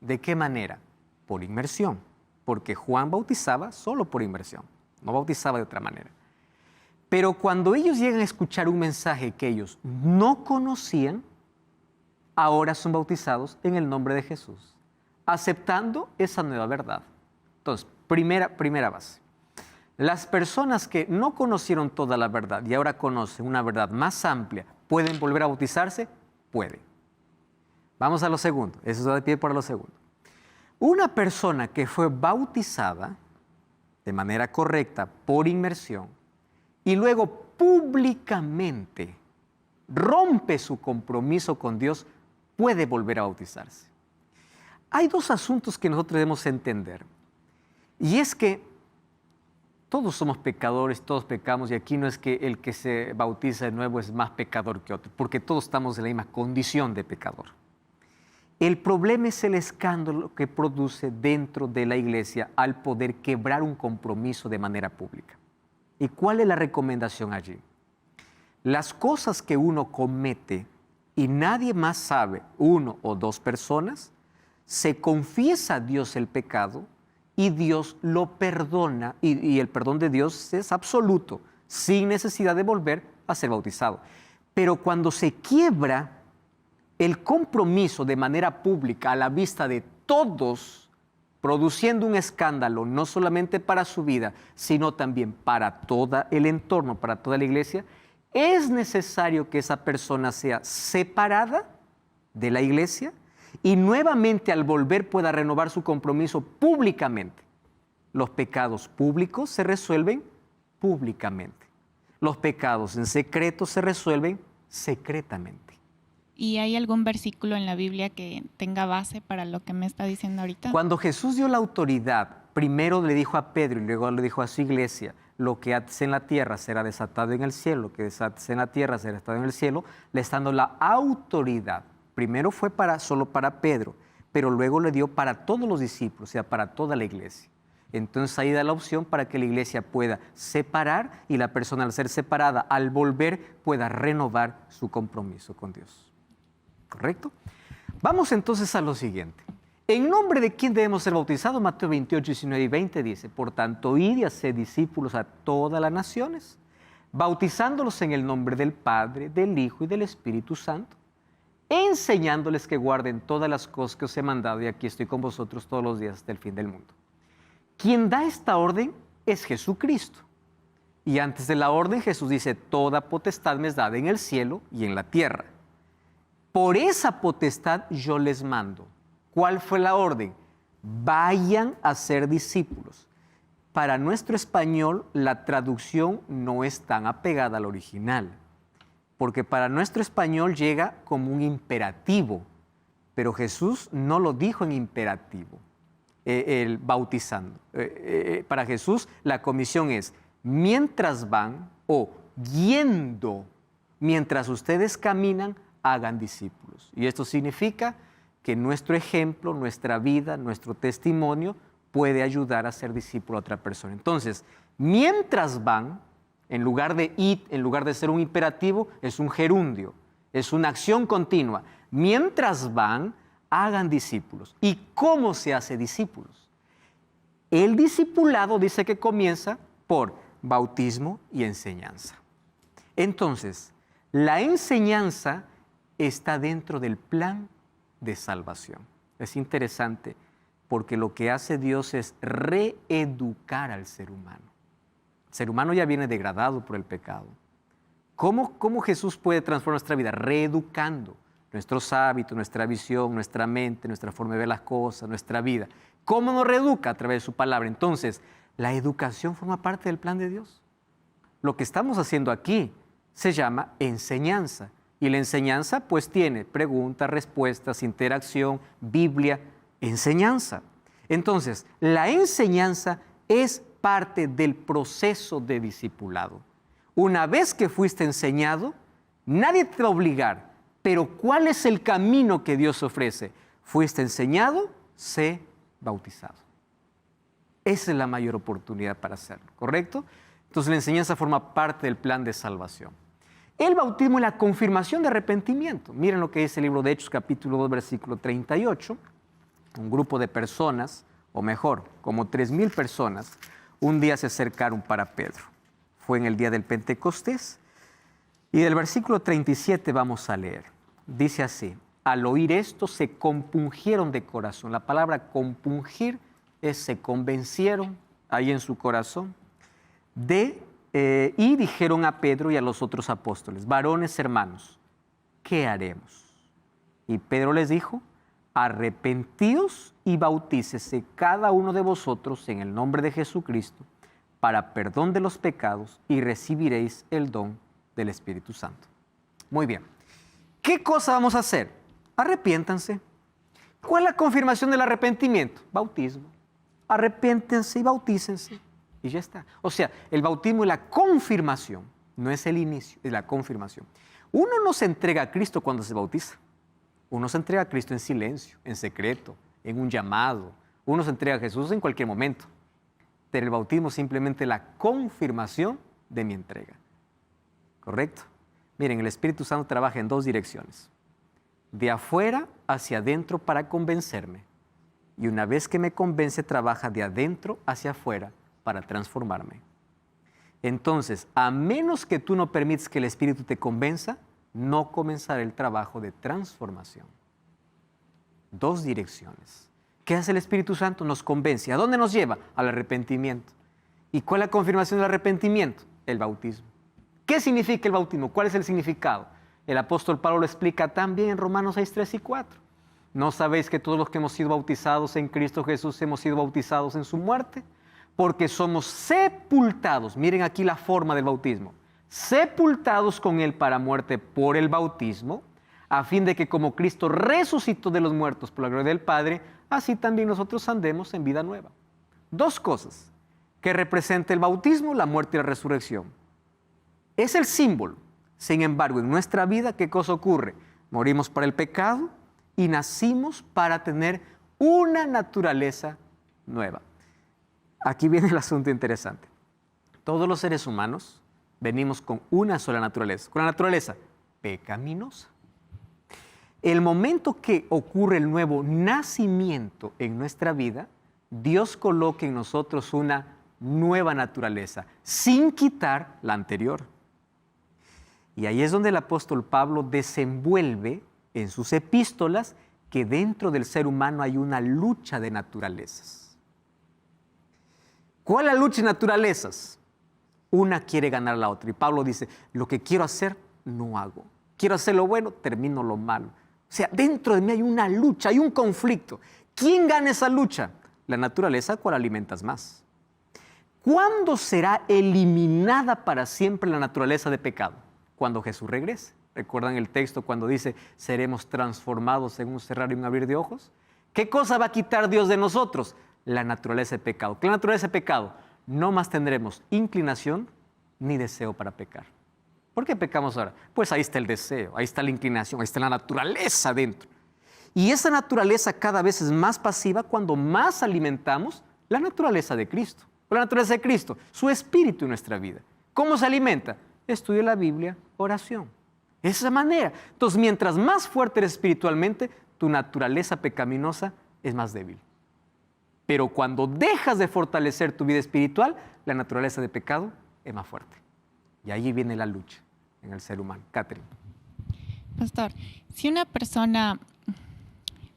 ¿De qué manera? Por inmersión, porque Juan bautizaba solo por inmersión, no bautizaba de otra manera. Pero cuando ellos llegan a escuchar un mensaje que ellos no conocían, ahora son bautizados en el nombre de Jesús, aceptando esa nueva verdad. Entonces, primera base. Las personas que no conocieron toda la verdad y ahora conocen una verdad más amplia, ¿pueden volver a bautizarse? Pueden. Vamos a lo segundo. Eso se da de pie para lo segundo. Una persona que fue bautizada de manera correcta por inmersión y luego públicamente rompe su compromiso con Dios, puede volver a bautizarse. Hay dos asuntos que nosotros debemos entender. Y es que todos somos pecadores, todos pecamos, y aquí no es que el que se bautiza de nuevo es más pecador que otro, porque todos estamos en la misma condición de pecador. El problema es el escándalo que produce dentro de la iglesia al poder quebrar un compromiso de manera pública. ¿Y cuál es la recomendación allí? Las cosas que uno comete y nadie más sabe, uno o dos personas, se confiesa a Dios el pecado y Dios lo perdona, y el perdón de Dios es absoluto, sin necesidad de volver a ser bautizado. Pero cuando se quiebra el compromiso de manera pública a la vista de todos, produciendo un escándalo no solamente para su vida, sino también para todo el entorno, para toda la iglesia, es necesario que esa persona sea separada de la iglesia y nuevamente al volver pueda renovar su compromiso públicamente. Los pecados públicos se resuelven públicamente. Los pecados en secreto se resuelven secretamente. ¿Y hay algún versículo en la Biblia que tenga base para lo que me está diciendo ahorita? Cuando Jesús dio la autoridad, primero le dijo a Pedro y luego le dijo a su iglesia, lo que haces en la tierra será desatado en el cielo, lo que desates en la tierra será desatado en el cielo, le está dando la autoridad. Primero fue solo para Pedro, pero luego le dio para todos los discípulos, o sea, para toda la iglesia. Entonces ahí da la opción para que la iglesia pueda separar y la persona al ser separada, al volver, pueda renovar su compromiso con Dios. ¿Correcto? Vamos entonces a lo siguiente. ¿En nombre de quién debemos ser bautizados? Mateo 28, 19 y 20 dice, por tanto, id y haced discípulos a todas las naciones, bautizándolos en el nombre del Padre, del Hijo y del Espíritu Santo, enseñándoles que guarden todas las cosas que os he mandado, y aquí estoy con vosotros todos los días hasta el fin del mundo. Quien da esta orden es Jesucristo. Y antes de la orden Jesús dice, toda potestad me es dada en el cielo y en la tierra. Por esa potestad yo les mando. ¿Cuál fue la orden? Vayan a ser discípulos. Para nuestro español la traducción no es tan apegada al original, porque para nuestro español llega como un imperativo, pero Jesús no lo dijo en imperativo. El bautizando. Para Jesús la comisión es mientras van o yendo, mientras ustedes caminan, hagan discípulos. Y esto significa que nuestro ejemplo, nuestra vida, nuestro testimonio puede ayudar a ser discípulo a otra persona. Entonces, mientras van, en lugar de ir, en lugar de ser un imperativo, es un gerundio, es una acción continua. Mientras van, hagan discípulos. ¿Y cómo se hace discípulos? El discipulado dice que comienza por bautismo y enseñanza. Entonces, la enseñanza está dentro del plan de salvación. Es interesante porque lo que hace Dios es reeducar al ser humano. El ser humano ya viene degradado por el pecado. ¿Cómo Jesús puede transformar nuestra vida? Reeducando nuestros hábitos, nuestra visión, nuestra mente, nuestra forma de ver las cosas, nuestra vida. ¿Cómo nos reeduca? A través de su palabra. Entonces, la educación forma parte del plan de Dios. Lo que estamos haciendo aquí se llama enseñanza. Y la enseñanza pues tiene preguntas, respuestas, interacción, Biblia, enseñanza. Entonces, la enseñanza es parte del proceso de discipulado. Una vez que fuiste enseñado, nadie te va a obligar. Pero ¿cuál es el camino que Dios ofrece? Fuiste enseñado, sé bautizado. Esa es la mayor oportunidad para hacerlo, ¿correcto? Entonces la enseñanza forma parte del plan de salvación. El bautismo es la confirmación de arrepentimiento. Miren lo que dice el libro de Hechos, capítulo 2, versículo 38. Un grupo de personas, o mejor, como 3,000 personas, un día se acercaron para Pedro. Fue en el día del Pentecostés. Y del versículo 37 vamos a leer. Dice así, al oír esto se compungieron de corazón. La palabra compungir es se convencieron ahí en su corazón y dijeron a Pedro y a los otros apóstoles, varones hermanos, ¿qué haremos? Y Pedro les dijo, arrepentíos y bautícese cada uno de vosotros en el nombre de Jesucristo para perdón de los pecados y recibiréis el don del Espíritu Santo. Muy bien. ¿Qué cosa vamos a hacer? Arrepiéntanse. ¿Cuál es la confirmación del arrepentimiento? Bautismo. Arrepiéntense y bautícense. Y ya está. O sea, el bautismo es la confirmación, no es el inicio, es la confirmación. Uno no se entrega a Cristo cuando se bautiza. Uno se entrega a Cristo en silencio, en secreto, en un llamado. Uno se entrega a Jesús en cualquier momento. Pero el bautismo es simplemente la confirmación de mi entrega. ¿Correcto? Miren, el Espíritu Santo trabaja en dos direcciones. De afuera hacia adentro para convencerme. Y una vez que me convence, trabaja de adentro hacia afuera para transformarme. Entonces, a menos que tú no permites que el Espíritu te convenza, no comenzará el trabajo de transformación. Dos direcciones. ¿Qué hace el Espíritu Santo? Nos convence. ¿A dónde nos lleva? Al arrepentimiento. ¿Y cuál es la confirmación del arrepentimiento? El bautismo. ¿Qué significa el bautismo? ¿Cuál es el significado? El apóstol Pablo lo explica también en Romanos 6, 3 y 4. ¿No sabéis que todos los que hemos sido bautizados en Cristo Jesús hemos sido bautizados en su muerte? Porque somos sepultados. Miren aquí la forma del bautismo. Sepultados con Él para muerte por el bautismo, a fin de que como Cristo resucitó de los muertos por la gloria del Padre, así también nosotros andemos en vida nueva. Dos cosas que representa el bautismo, la muerte y la resurrección. Es el símbolo. Sin embargo, en nuestra vida, ¿qué cosa ocurre? Morimos para el pecado y nacimos para tener una naturaleza nueva. aquí viene el asunto interesante. Todos los seres humanos venimos con una sola naturaleza, con la naturaleza pecaminosa. El momento que ocurre el nuevo nacimiento en nuestra vida, Dios coloca en nosotros una nueva naturaleza, sin quitar la anterior. Y ahí es donde el apóstol Pablo desenvuelve en sus epístolas que dentro del ser humano hay una lucha de naturalezas. ¿Cuál es la lucha de naturalezas? Una quiere ganar a la otra. Y Pablo dice, lo que quiero hacer, no hago. Quiero hacer lo bueno, termino lo malo. O sea, dentro de mí hay una lucha, hay un conflicto. ¿Quién gana esa lucha? La naturaleza, ¿cuál alimentas más? ¿Cuándo será eliminada para siempre la naturaleza de pecado? Cuando Jesús regrese. ¿Recuerdan el texto cuando dice, seremos transformados en un cerrar y un abrir de ojos? ¿Qué cosa va a quitar Dios de nosotros? La naturaleza de pecado. ¿Qué es la naturaleza de pecado? No más tendremos inclinación ni deseo para pecar. ¿Por qué pecamos ahora? Pues ahí está el deseo, ahí está la inclinación, ahí está la naturaleza dentro. Y esa naturaleza cada vez es más pasiva cuando más alimentamos la naturaleza de Cristo. La naturaleza de Cristo, su espíritu en nuestra vida. ¿Cómo se alimenta? Estudio la Biblia, oración. De esa manera. Entonces, mientras más fuerte eres espiritualmente, tu naturaleza pecaminosa es más débil. Pero cuando dejas de fortalecer tu vida espiritual, la naturaleza de pecado es más fuerte. Y allí viene la lucha en el ser humano. Catherine. Pastor, si una persona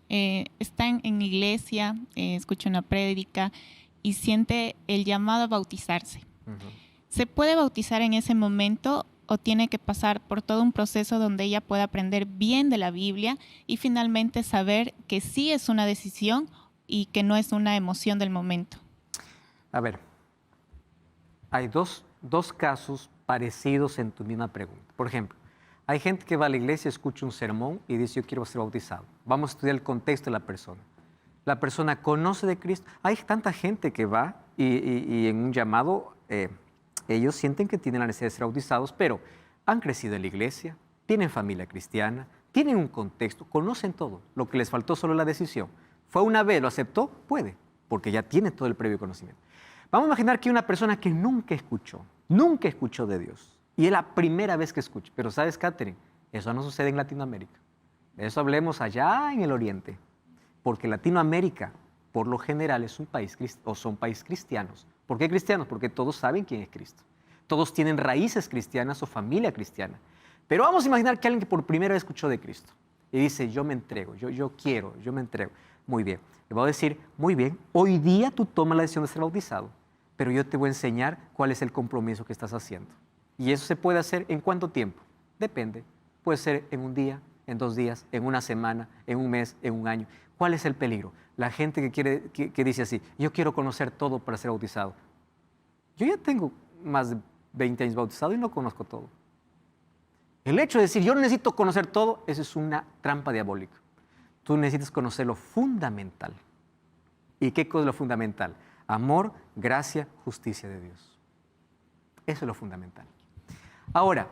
está en iglesia, escucha una prédica y siente el llamado a bautizarse, ¿se puede bautizar en ese momento o tiene que pasar por todo un proceso donde ella pueda aprender bien de la Biblia y finalmente saber que sí es una decisión y que no es una emoción del momento? A ver, hay dos casos parecidos en tu misma pregunta. Por ejemplo, hay gente que va a la iglesia, escucha un sermón y dice, yo quiero ser bautizado. Vamos a estudiar el contexto de la persona. La persona conoce de Cristo. Hay tanta gente que va y en un llamado, ellos sienten que tienen la necesidad de ser bautizados, pero han crecido en la iglesia, tienen familia cristiana, tienen un contexto, conocen todo. Lo que les faltó solo es la decisión. Fue una vez, lo aceptó, puede, porque ya tiene todo el previo conocimiento. Vamos a imaginar que hay una persona que nunca escuchó de Dios. Y es la primera vez que escucha. Pero ¿sabes, Catherine? Eso no sucede en Latinoamérica. De eso hablemos allá en el Oriente. Porque Latinoamérica, por lo general, es un país son países cristianos. ¿Por qué cristianos? Porque todos saben quién es Cristo. Todos tienen raíces cristianas o familia cristiana. Pero vamos a imaginar que alguien que por primera vez escuchó de Cristo y dice, yo me entrego, yo quiero, yo me entrego. Muy bien. Le voy a decir, muy bien, hoy día tú tomas la decisión de ser bautizado, pero yo te voy a enseñar cuál es el compromiso que estás haciendo. ¿Y eso se puede hacer en cuánto tiempo? Depende. Puede ser en un día, en 2 días, en una semana, en un mes, en un año. ¿Cuál es el peligro? La gente que dice así, yo quiero conocer todo para ser bautizado. Yo ya tengo más de 20 años bautizado y no conozco todo. El hecho de decir, yo necesito conocer todo, eso es una trampa diabólica. Tú necesitas conocer lo fundamental. ¿Y qué cosa es lo fundamental? Amor, gracia, justicia de Dios. Eso es lo fundamental. Ahora,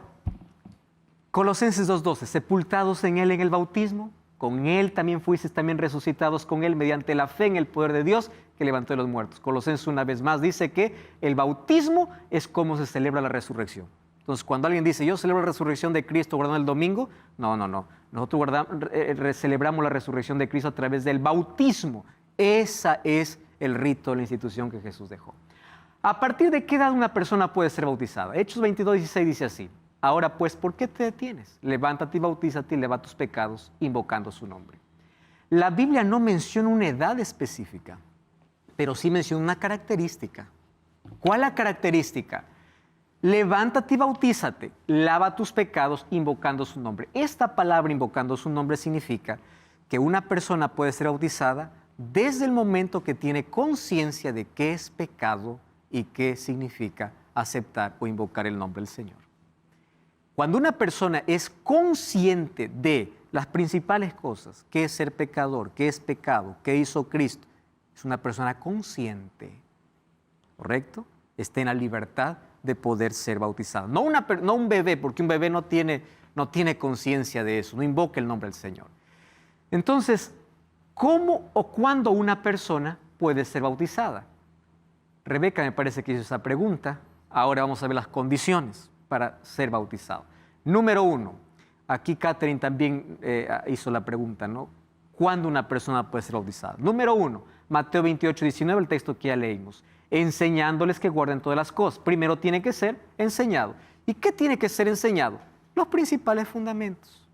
Colosenses 2:12, sepultados en Él en el bautismo, con Él también fuisteis también resucitados con Él mediante la fe en el poder de Dios que levantó de los muertos. Colosenses una vez más dice que el bautismo es como se celebra la resurrección. Entonces, cuando alguien dice, yo celebro la resurrección de Cristo guardando el domingo, no. Nosotros celebramos la resurrección de Cristo a través del bautismo. Esa es el rito, la institución que Jesús dejó. ¿A partir de qué edad una persona puede ser bautizada? Hechos 22:16 dice así, ahora pues, ¿por qué te detienes? Levántate y bautízate y lava tus pecados, invocando su nombre. La Biblia no menciona una edad específica, pero sí menciona una característica. ¿Cuál es la característica? Levántate y bautízate, lava tus pecados invocando su nombre. Esta palabra invocando su nombre significa que una persona puede ser bautizada desde el momento que tiene conciencia de qué es pecado y qué significa aceptar o invocar el nombre del Señor. Cuando una persona es consciente de las principales cosas, qué es ser pecador, qué es pecado, qué hizo Cristo, es una persona consciente, ¿correcto? Está en la libertad de poder ser bautizado. No un bebé, porque un bebé no tiene conciencia de eso, no invoca el nombre del Señor. Entonces, ¿cómo o cuándo una persona puede ser bautizada? Rebeca me parece que hizo esa pregunta. Ahora vamos a ver las condiciones para ser bautizado. Número 1, aquí Catherine también hizo la pregunta, ¿no? ¿Cuándo una persona puede ser bautizada? Número 1, Mateo 28, 19, el texto que ya leímos. Enseñándoles que guarden todas las cosas. Primero tiene que ser enseñado. ¿Y qué tiene que ser enseñado? Los principales fundamentos.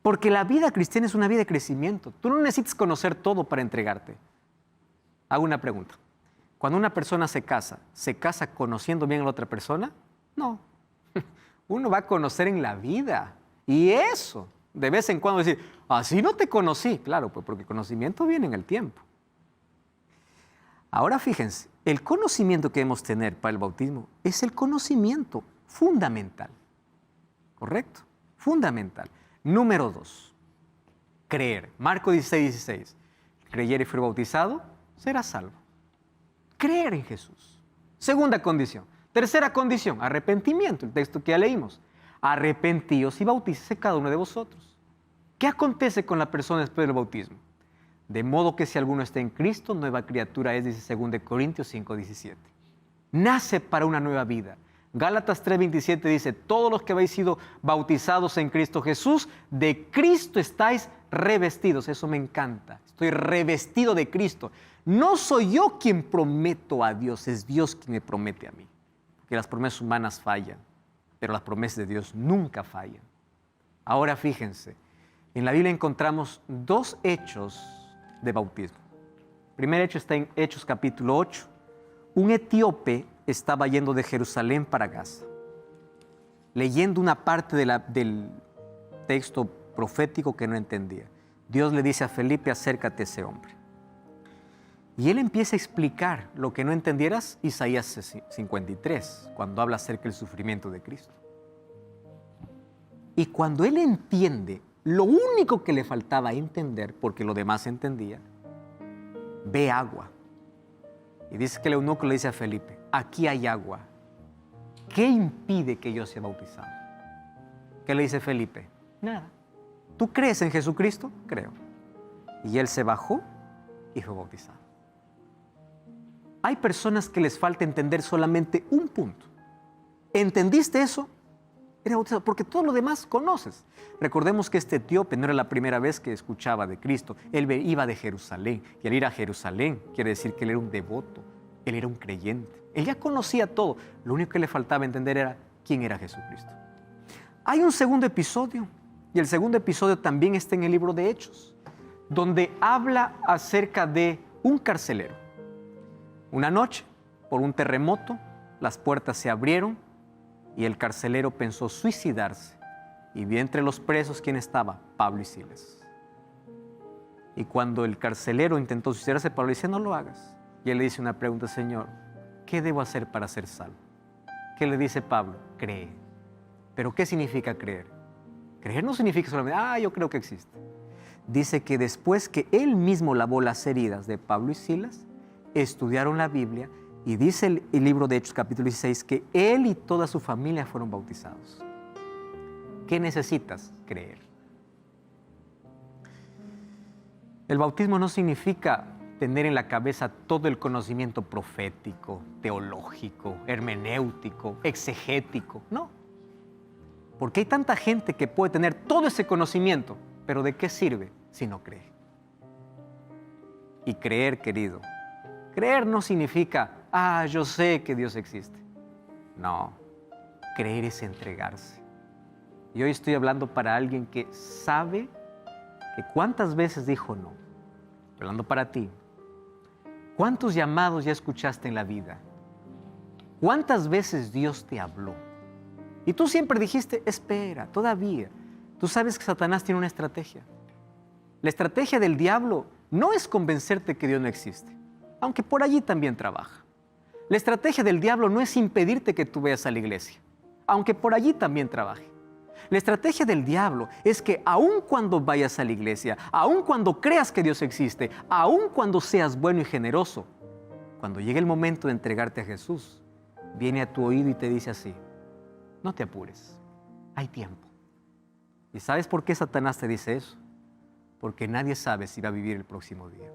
Porque la vida cristiana es una vida de crecimiento. Tú no necesitas conocer todo para entregarte. Hago una pregunta. Cuando una persona se casa conociendo bien a la otra persona? No. Uno va a conocer en la vida. Y eso, de vez en cuando decir, así no te conocí. Claro, pues porque el conocimiento viene en el tiempo. Ahora fíjense, el conocimiento que debemos tener para el bautismo es el conocimiento fundamental. ¿Correcto? Fundamental. Número 2, creer. Marcos 16, 16. Creyere y fuere bautizado, será salvo. Creer en Jesús. Segunda condición. Tercera condición, arrepentimiento. El texto que ya leímos. Arrepentíos y bautícese cada uno de vosotros. ¿Qué acontece con la persona después del bautismo? De modo que si alguno está en Cristo, nueva criatura es, dice 2 Corintios 5, 17. Nace para una nueva vida. Gálatas 3:27 dice, todos los que habéis sido bautizados en Cristo Jesús, de Cristo estáis revestidos. Eso me encanta. Estoy revestido de Cristo. No soy yo quien prometo a Dios, es Dios quien me promete a mí. Porque las promesas humanas fallan, pero las promesas de Dios nunca fallan. Ahora fíjense, en la Biblia encontramos 2 hechos de bautismo. El primer hecho está en Hechos capítulo 8. Un etíope estaba yendo de Jerusalén para Gaza. Leyendo una parte del texto profético que no entendía. Dios le dice a Felipe, acércate a ese hombre. Y él empieza a explicar lo que no entendieras, Isaías 53, cuando habla acerca del sufrimiento de Cristo. Y cuando él entiende, lo único que le faltaba entender, porque lo demás entendía, ve agua. Y dice que el eunuco le dice a Felipe, aquí hay agua. ¿Qué impide que yo sea bautizado? ¿Qué le dice Felipe? Nada. ¿Tú crees en Jesucristo? Creo. Y él se bajó y fue bautizado. Hay personas que les falta entender solamente un punto. ¿Entendiste eso? Era bautizado, porque todo lo demás conoces. Recordemos que este etíope no era la primera vez que escuchaba de Cristo. Él iba de Jerusalén, y al ir a Jerusalén quiere decir que él era un devoto, él era un creyente. Él ya conocía todo. Lo único que le faltaba entender era quién era Jesucristo. Hay un segundo episodio, y el segundo episodio también está en el libro de Hechos, donde habla acerca de un carcelero. Una noche, por un terremoto, las puertas se abrieron y el carcelero pensó suicidarse. Y vio entre los presos quién estaba, Pablo y Silas. Y cuando el carcelero intentó suicidarse, Pablo dice, no lo hagas. Y él le dice una pregunta, Señor, ¿qué debo hacer para ser salvo? ¿Qué le dice Pablo? Cree. ¿Pero qué significa creer? Creer no significa solamente, yo creo que existe. Dice que después que él mismo lavó las heridas de Pablo y Silas, estudiaron la Biblia y dice el libro de Hechos capítulo 16 que él y toda su familia fueron bautizados. ¿Qué necesitas? Creer. El bautismo no significa tener en la cabeza todo el conocimiento profético, teológico, hermenéutico, exegético. No. Porque hay tanta gente que puede tener todo ese conocimiento, pero ¿de qué sirve si no cree? Y creer, querido, creer no significa, yo sé que Dios existe. No, creer es entregarse. Y hoy estoy hablando para alguien que sabe que cuántas veces dijo no. Estoy hablando para ti. ¿Cuántos llamados ya escuchaste en la vida? ¿Cuántas veces Dios te habló? Y tú siempre dijiste, espera, todavía. Tú sabes que Satanás tiene una estrategia. La estrategia del diablo no es convencerte que Dios no existe, aunque por allí también trabaja. La estrategia del diablo no es impedirte que tú vayas a la iglesia, aunque por allí también trabaje. La estrategia del diablo es que aun cuando vayas a la iglesia, aun cuando creas que Dios existe, aun cuando seas bueno y generoso, cuando llegue el momento de entregarte a Jesús, viene a tu oído y te dice así, no te apures, hay tiempo. ¿Y sabes por qué Satanás te dice eso? Porque nadie sabe si va a vivir el próximo día.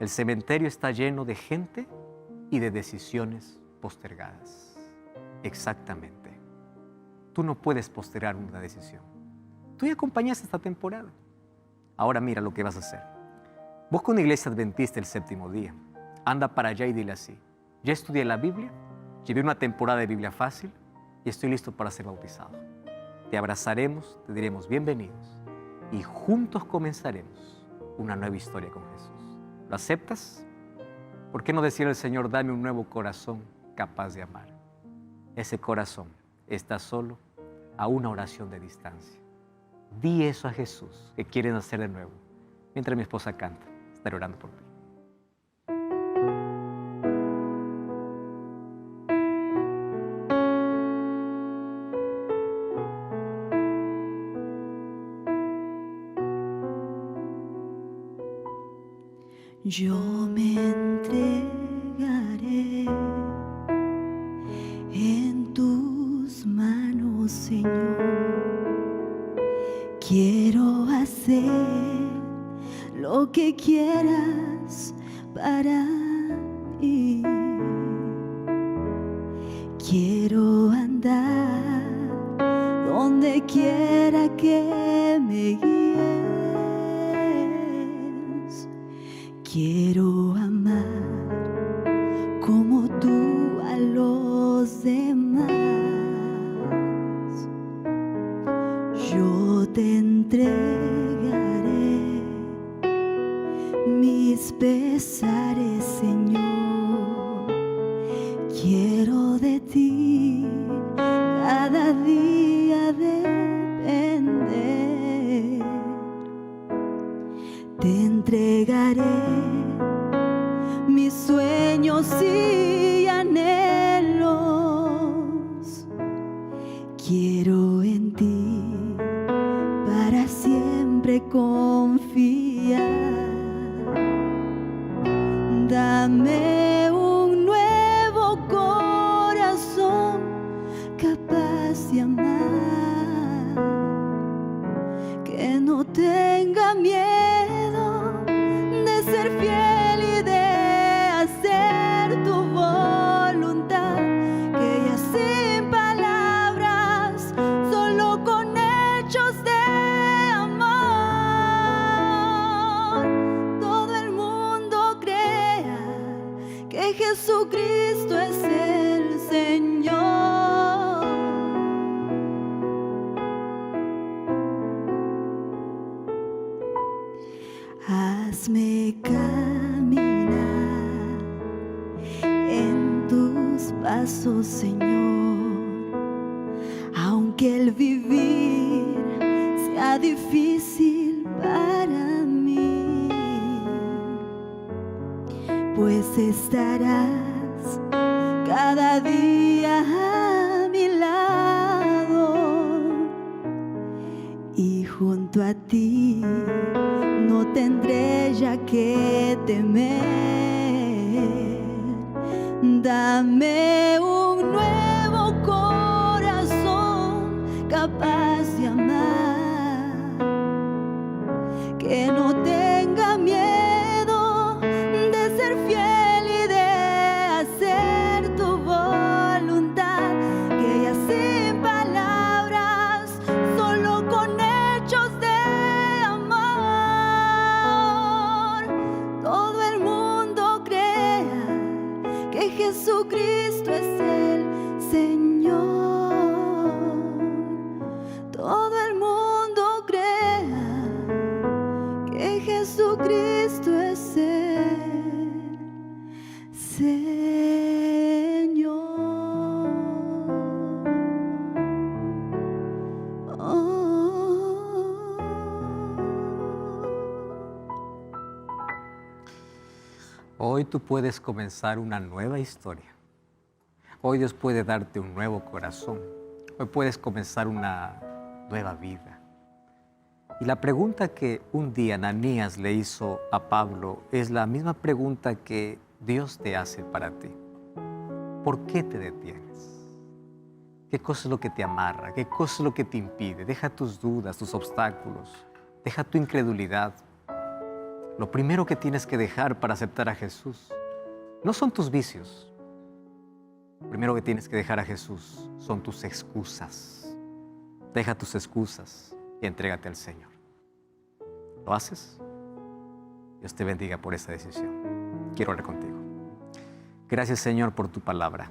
El cementerio está lleno de gente y de decisiones postergadas. Exactamente. Tú no puedes postergar una decisión. Tú ya acompañaste esta temporada. Ahora mira lo que vas a hacer. Busca una iglesia adventista el séptimo día. Anda para allá y dile así: ya estudié la Biblia, llevé una temporada de Biblia fácil y estoy listo para ser bautizado. Te abrazaremos, te diremos bienvenidos y juntos comenzaremos una nueva historia con Jesús. ¿Lo aceptas? ¿Por qué no decirle al Señor: dame un nuevo corazón capaz de amar? Ese corazón está solo a una oración de distancia. Di eso a Jesús, que quiere nacer de nuevo. Mientras mi esposa canta, estaré orando por ti. Yo me entregaré en tus manos, Señor. Quiero hacer lo que quieras para mí. Quiero andar donde quiera que me guíes. Quiero amar como tú a los demás. Yo te entregaré mis pesares, Señor. Quiero de ti cada día depender. Te entregaré mis sueños y anhelos. Quiero en ti para siempre confiar. Dame un nuevo corazón capaz de amar, que no tenga miedo de ser fiel y de hacer tu voluntad, que ya sin palabras, solo con hechos de amor, todo el mundo crea que Jesucristo es el Señor. Hazme caminar en tus pasos, Señor, aunque el vivir sea difícil para mí, pues estarás cada día a mi lado y junto a ti no tendré ya que temer. Dame un nuevo corazón capaz de amar, que no tenga miedo de ser fiel y de hacer tu voluntad, que ya sin palabras, solo con hechos de Jesucristo es el Señor. Todo el mundo crea que Jesucristo es el Señor. Hoy tú puedes comenzar una nueva historia. Hoy Dios puede darte un nuevo corazón. Hoy puedes comenzar una nueva vida. Y la pregunta que un día Ananías le hizo a Pablo es la misma pregunta que Dios te hace para ti. ¿Por qué te detienes? ¿Qué cosa es lo que te amarra? ¿Qué cosa es lo que te impide? Deja tus dudas, tus obstáculos. Deja tu incredulidad. Lo primero que tienes que dejar para aceptar a Jesús no son tus vicios. Lo primero que tienes que dejar a Jesús son tus excusas. Deja tus excusas y entrégate al Señor. ¿Lo haces? Dios te bendiga por esa decisión. Quiero orar contigo. Gracias, Señor, por tu palabra.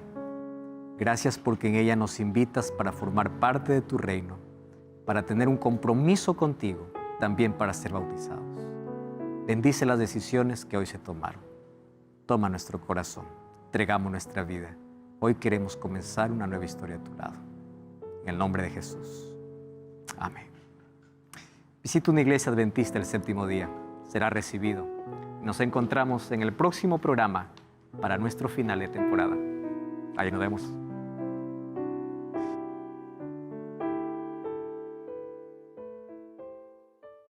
Gracias porque en ella nos invitas para formar parte de tu reino, para tener un compromiso contigo, también para ser bautizados. Bendice las decisiones que hoy se tomaron. Toma nuestro corazón, entregamos nuestra vida. Hoy queremos comenzar una nueva historia a tu lado. En el nombre de Jesús. Amén. Visita una iglesia adventista el séptimo día. Será recibido. Nos encontramos en el próximo programa para nuestro final de temporada. Ahí nos vemos.